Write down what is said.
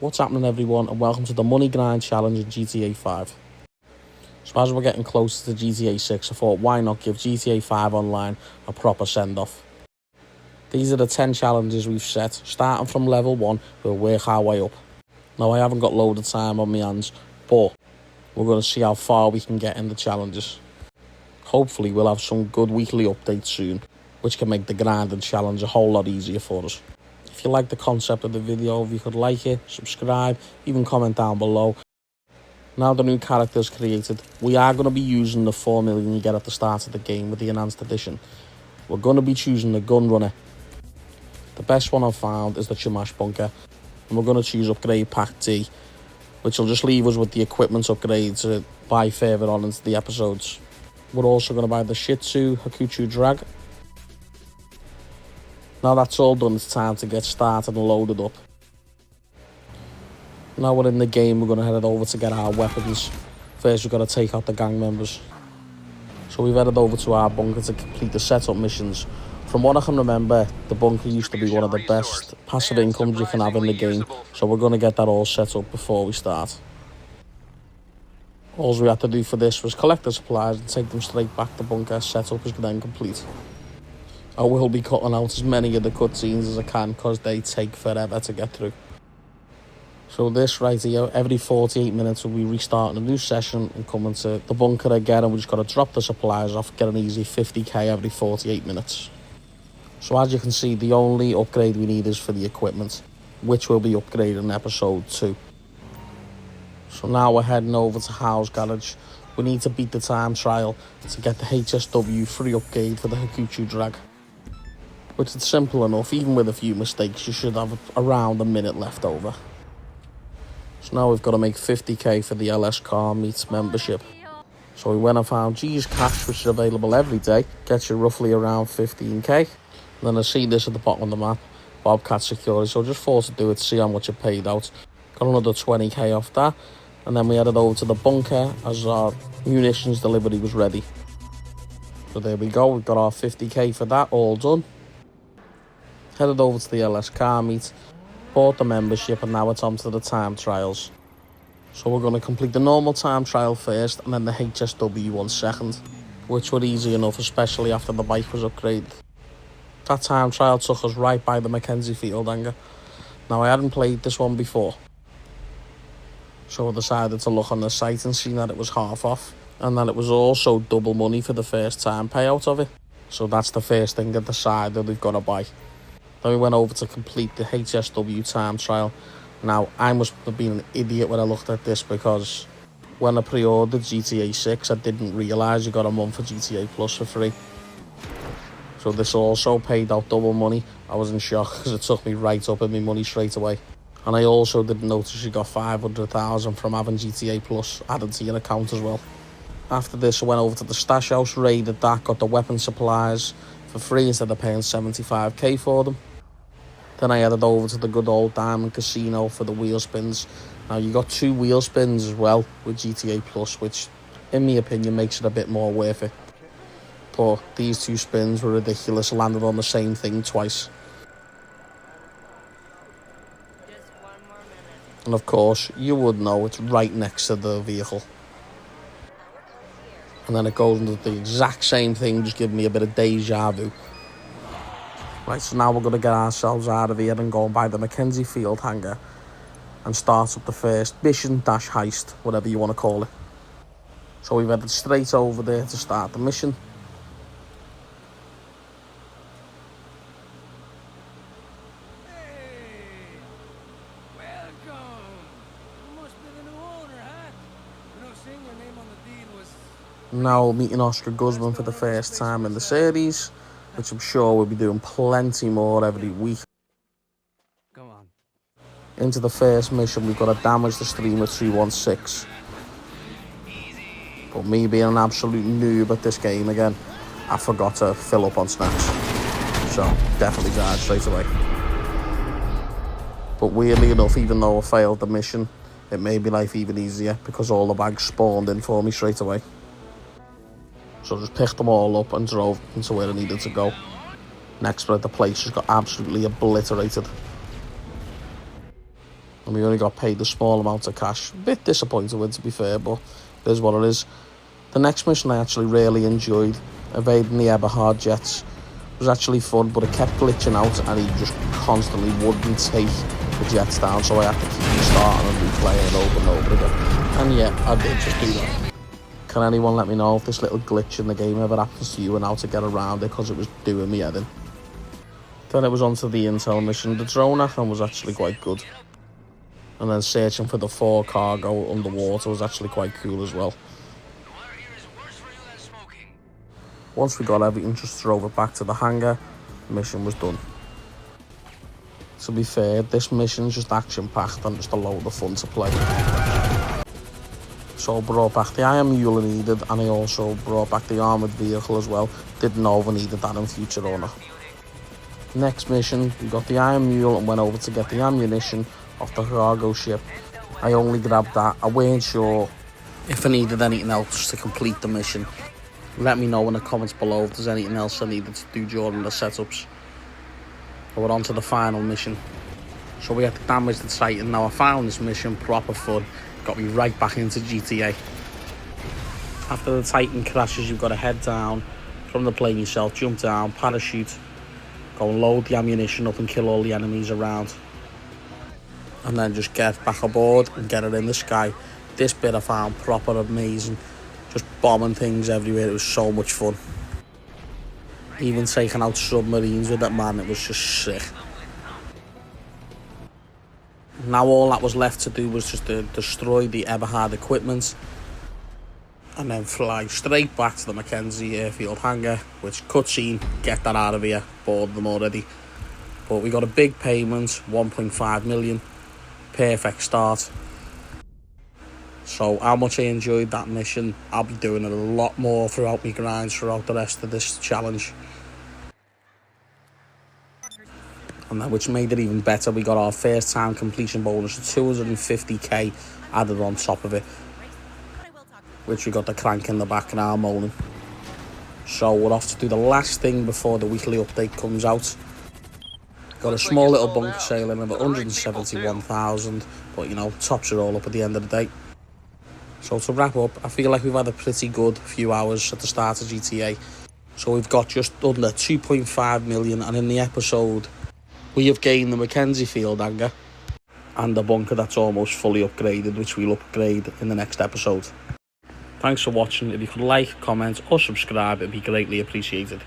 What's happening, everyone, and welcome to the Money Grind Challenge in GTA 5. So as we're getting closer to GTA 6, I thought why not give GTA 5 Online a proper send-off. These are the 10 challenges we've set. Starting from level 1, we'll work our way up. Now I haven't got loads of time on my hands, but we're going to see how far we can get in the challenges. Hopefully we'll have some good weekly updates soon, which can make the grind and challenge a whole lot easier for us. If you like the concept of the video, if you could like it, subscribe, even comment down below. Now the new character's created, we are going to be using the 4 million you get at the start of the game with the enhanced edition. We're going to be choosing the gun runner. The best one I've found is the Chamash bunker, and we're going to choose upgrade pack D, which will just leave us with the equipment upgrades to buy further on into the episodes. We're also going to buy the Shih Tzu Hakuchu drag. Now that's all done, it's time to get started and loaded up. Now we're in the game, we're going to head over to get our weapons. First we've got to take out the gang members. So we've headed over to our bunker to complete the setup missions. From what I can remember, the bunker used to be one of the best passive incomes you can have in the game. So we're going to get that all set up before we start. All we had to do for this was collect the supplies and take them straight back to bunker. Setup is then complete. I will be cutting out as many of the cutscenes as I can because they take forever to get through. So this right here, every 48 minutes we'll be restarting a new session and coming to the bunker again, and we just got to drop the supplies off, get an easy 50k every 48 minutes. So as you can see, the only upgrade we need is for the equipment, which will be upgraded in episode 2. So now we're heading over to House Garage. We need to beat the time trial to get the HSW free upgrade for the Hakuchu drag. Which is simple enough, even with a few mistakes, you should have around a minute left over. So now we've got to make 50k for the LS Car Meets membership. So we went and found G's Cash, which is available every day, gets you roughly around 15k. And then I see this at the bottom of the map, Bobcat Security, so just forced to do it to see how much it paid out. Got another 20k off that, and then we headed over to the bunker as our munitions delivery was ready. So there we go, we've got our 50k for that, all done. Headed over to the LS Car Meet, bought the membership, and now it's on to the time trials. So we're going to complete the normal time trial first and then the HSW one second, which were easy enough, especially after the bike was upgraded. That time trial took us right by the Mackenzie Field hangar. Now I hadn't played this one before, so I decided to look on the site and see that it was half off, and that it was also double money for the first time payout of it. So that's the first thing I decided we've got to buy. Then we went over to complete the HSW time trial. Now, I must have been an idiot when I looked at this, because when I pre-ordered GTA 6, I didn't realise you got a month for GTA Plus for free. So this also paid out double money. I was in shock because it took me right up in my money straight away. And I also didn't notice you got 500,000 from having GTA Plus added to your account as well. After this, I went over to the stash house, raided that, got the weapon supplies for free instead of paying 75k for them. Then I headed over to the good old Diamond Casino for the wheel spins. Now you got 2 wheel spins as well with GTA Plus, which in my opinion makes it a bit more worth it. But these 2 spins were ridiculous, landed on the same thing twice. And of course, you would know it's right next to the vehicle. And then it goes into the exact same thing, just giving me a bit of deja vu. Right, so now we're going to get ourselves out of here and go and buy the Mackenzie Field hangar and start up the first mission dash heist, whatever you want to call it. So we've headed straight over there to start the mission. Now meeting Oscar Guzman for the first time in the series, which I'm sure we'll be doing plenty more every week. Come on. Into the first mission, we've got to damage the streamer 216. But me being an absolute noob at this game again, I forgot to fill up on snacks. So definitely died straight away. But weirdly enough, even though I failed the mission, it made my life even easier because all the bags spawned in for me straight away. So I just picked them all up and drove into where I needed to go. Next, the place just got absolutely obliterated. and we only got paid a small amount of cash. A bit disappointed with, to be fair, but it is what it is. The next mission I actually really enjoyed, evading the Eberhard jets, was actually fun, but it kept glitching out and he just constantly wouldn't take the jets down, so I had to keep restarting and replaying it over and over again. And yeah, I did just do that. Can anyone let me know if this little glitch in the game ever happens to you and how to get around it, because it was doing me head in. Then it was on to the intel mission. The drone hacking was actually quite good. And then searching for the 4 cargo underwater was actually quite cool as well. Once we got everything, just drove it back to the hangar. The mission was done. To be fair, this mission's just action-packed and just a load of fun to play. So I brought back the Iron Mule I needed, and I also brought back the armoured vehicle as well. Didn't know if I needed that in future or not. Next mission, we got the Iron Mule and went over to get the ammunition off the cargo ship. I only grabbed that. I weren't sure if I needed anything else to complete the mission. Let me know in the comments below if there's anything else I needed to do during the setups. We're on to the final mission. So we had to damage the Titan. Now I found this mission proper fun. Got me right back into GTA. After the Titan crashes, you've got to head down from the plane yourself, jump down, parachute, go and load the ammunition up and kill all the enemies around. And then just get back aboard and get it in the sky. This bit I found proper amazing. Just bombing things everywhere. It was so much fun. Even taking out submarines with that, man, it was just sick. Now all that was left to do was just to destroy the Eberhard equipment and then fly straight back to the Mackenzie airfield hangar, which cutscene, get that out of here, bored them already. But we got a big payment, 1.5 million, perfect start. So how much I enjoyed that mission, I'll be doing it a lot more throughout my grinds throughout the rest of this challenge. And then, which made it even better, we got our first time completion bonus of 250k added on top of it, which we got the crank in the back now moaning. So we're off to do the last thing before the weekly update comes out. Got a small little bunker sailing of 171,000, but you know, tops it all up at the end of the day. So to wrap up, I feel like we've had a pretty good few hours at the start of GTA. So we've got just under 2.5 million, and in the episode we have gained the Mackenzie field hangar and the bunker that's almost fully upgraded, which we'll upgrade in the next episode. Thanks for watching. If you could like, comment or subscribe, it'd be greatly appreciated.